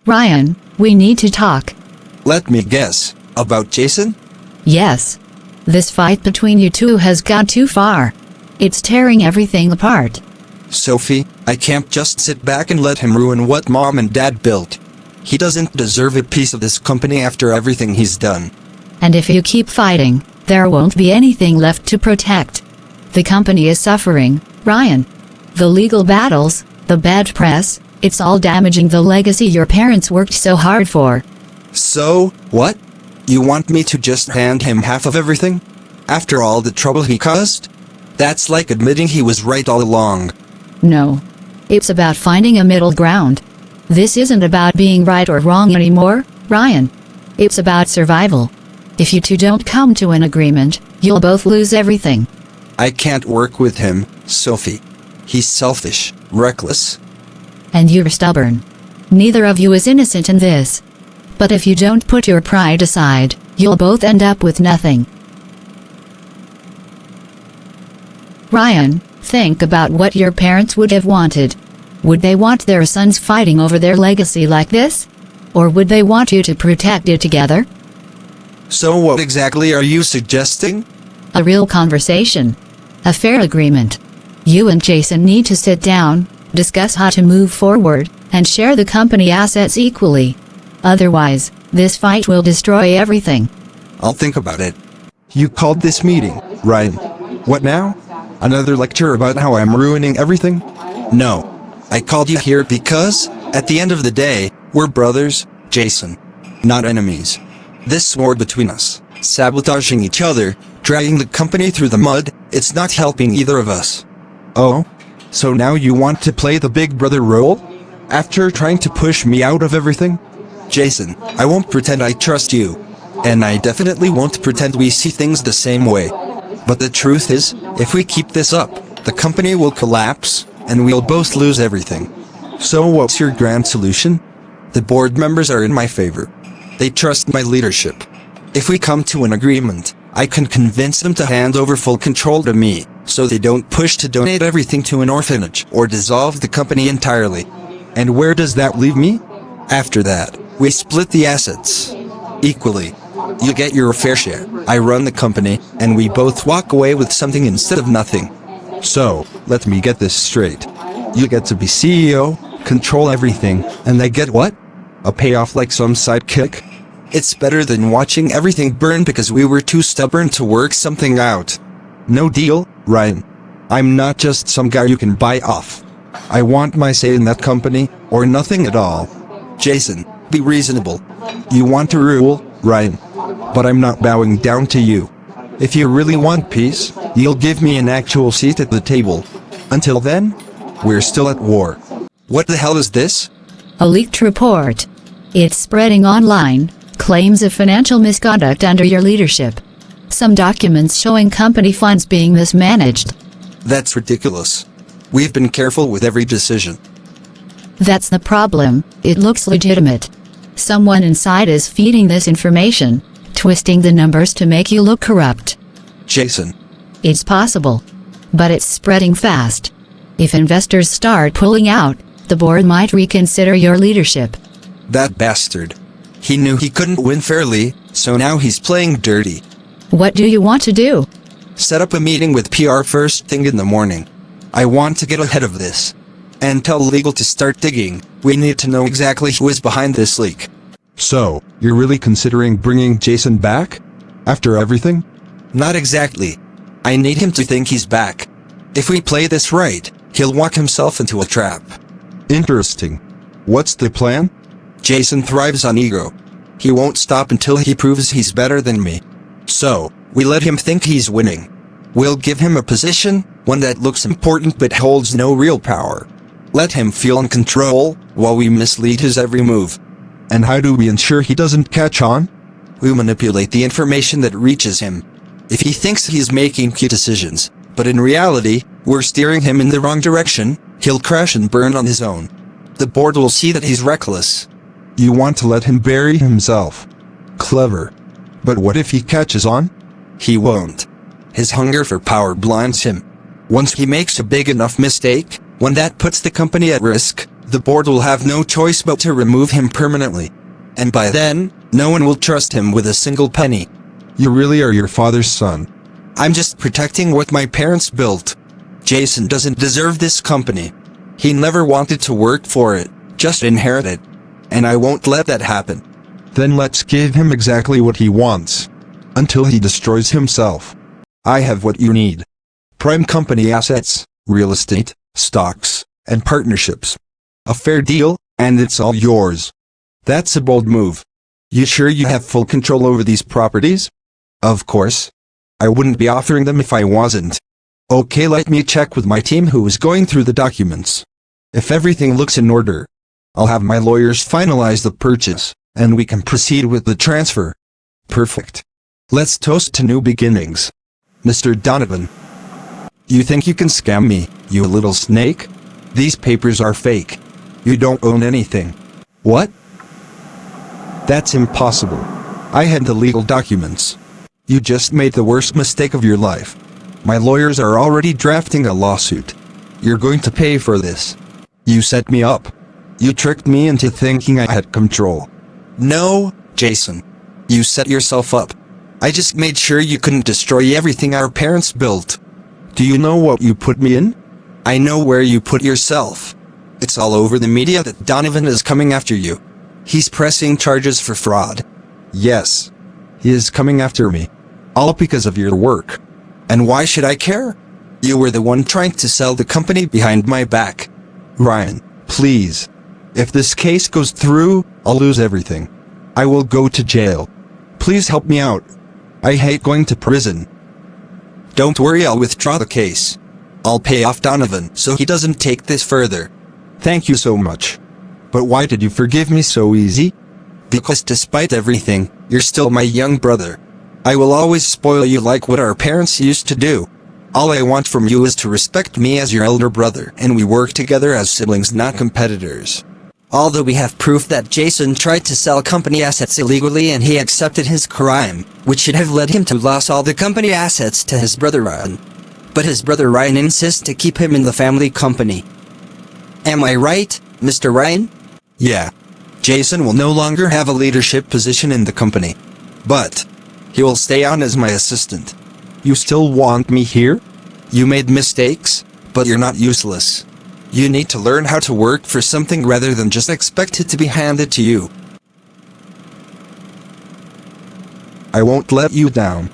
Ryan, we need to talk. Let me guess. About Jason? Yes. This fight between you two has gone too far. It's tearing everything apart. Sophie, I can't just sit back and let him ruin what Mom and Dad built. He doesn't deserve a piece of this company after everything he's done. And if you keep fighting, there won't be anything left to protect. The company is suffering, Ryan. The legal battles, the bad press, it's all damaging the legacy your parents worked so hard for. So, what? You want me to just hand him half of everything? After all the trouble he caused? That's like admitting he was right all along. No. It's about finding a middle ground. This isn't about being right or wrong anymore, Ryan. It's about survival. If you two don't come to an agreement, you'll both lose everything. I can't work with him, Sophie. He's selfish, reckless. And you're stubborn. Neither of you is innocent in this. But if you don't put your pride aside, you'll both end up with nothing. Ryan, think about what your parents would have wanted. Would they want their sons fighting over their legacy like this? Or would they want you to protect it together? So what exactly are you suggesting? A real conversation. A fair agreement. You and Jason need to sit down, discuss how to move forward, and share the company assets equally. Otherwise, this fight will destroy everything. I'll think about it. You called this meeting, Ryan. What now? Another lecture about how I'm ruining everything? No. I called you here because, at the end of the day, we're brothers, Jason. Not enemies. This war between us, sabotaging each other, dragging the company through the mud, it's not helping either of us. Oh? So now you want to play the big brother role? After trying to push me out of everything? Jason, I won't pretend I trust you. And I definitely won't pretend we see things the same way. But the truth is, if we keep this up, the company will collapse, and we'll both lose everything. So what's your grand solution? The board members are in my favor. They trust my leadership. If we come to an agreement, I can convince them to hand over full control to me, so they don't push to donate everything to an orphanage or dissolve the company entirely. And where does that leave me? After that, we split the assets equally. You get your fair share, I run the company, and we both walk away with something instead of nothing. So, let me get this straight. You get to be CEO, control everything, and I get what? A payoff like some sidekick? It's better than watching everything burn because we were too stubborn to work something out. No deal, Ryan. I'm not just some guy you can buy off. I want my say in that company, or nothing at all. Jason, be reasonable. You want to rule, Ryan. But I'm not bowing down to you. If you really want peace, you'll give me an actual seat at the table. Until then, we're still at war. What the hell is this? A leaked report. It's spreading online, claims of financial misconduct under your leadership. Some documents showing company funds being mismanaged. That's ridiculous. We've been careful with every decision. That's the problem, it looks legitimate. Someone inside is feeding this information, twisting the numbers to make you look corrupt. Jason. It's possible. But it's spreading fast. If investors start pulling out, the board might reconsider your leadership. That bastard. He knew he couldn't win fairly, so now he's playing dirty. What do you want to do? Set up a meeting with PR first thing in the morning. I want to get ahead of this. And tell legal to start digging. We need to know exactly who is behind this leak. So, you're really considering bringing Jason back? After everything? Not exactly. I need him to think he's back. If we play this right, he'll walk himself into a trap. Interesting. What's the plan? Jason thrives on ego. He won't stop until he proves he's better than me. So, we let him think he's winning. We'll give him a position, one that looks important but holds no real power. Let him feel in control, while we mislead his every move. And how do we ensure he doesn't catch on? We manipulate the information that reaches him. If he thinks he's making key decisions, but in reality, we're steering him in the wrong direction, he'll crash and burn on his own. The board will see that he's reckless. You want to let him bury himself. Clever. But what if he catches on? He won't. His hunger for power blinds him. Once he makes a big enough mistake, one that puts the company at risk, The board will have no choice but to remove him permanently. And by then, no one will trust him with a single penny. You really are your father's son. I'm just protecting what my parents built. Jason doesn't deserve this company. He never wanted to work for it, just inherit it. And I won't let that happen. Then let's give him exactly what he wants. Until he destroys himself. I have what you need. Prime company assets, real estate, stocks, and partnerships. A fair deal, and it's all yours. That's a bold move. You sure you have full control over these properties? Of course. I wouldn't be offering them if I wasn't. Okay, let me check with my team who is going through the documents. If everything looks in order, I'll have my lawyers finalize the purchase, and we can proceed with the transfer. Perfect. Let's toast to new beginnings. Mr. Donovan. You think you can scam me, you little snake? These papers are fake. You don't own anything. What? That's impossible. I had the legal documents. You just made the worst mistake of your life. My lawyers are already drafting a lawsuit. You're going to pay for this. You set me up. You tricked me into thinking I had control. No, Jason. You set yourself up. I just made sure you couldn't destroy everything our parents built. Do you know what you put me in? I know where you put yourself. It's all over the media that Donovan is coming after you. He's pressing charges for fraud. Yes. He is coming after me. All because of your work. And why should I care? You were the one trying to sell the company behind my back. Ryan, please. If this case goes through, I'll lose everything. I will go to jail. Please help me out. I hate going to prison. Don't worry, I'll withdraw the case. I'll pay off Donovan so he doesn't take this further. Thank you so much. But why did you forgive me so easy? Because despite everything, you're still my young brother. I will always spoil you like what our parents used to do. All I want from you is to respect me as your elder brother, and we work together as siblings, not competitors. Although we have proof that Jason tried to sell company assets illegally and he accepted his crime, which should have led him to lose all the company assets to his brother Ryan. But his brother Ryan insists to keep him in the family company. Am I right, Mr. Ryan? Yeah. Jason will no longer have a leadership position in the company. But he will stay on as my assistant. You still want me here? You made mistakes, but you're not useless. You need to learn how to work for something rather than just expect it to be handed to you. I won't let you down.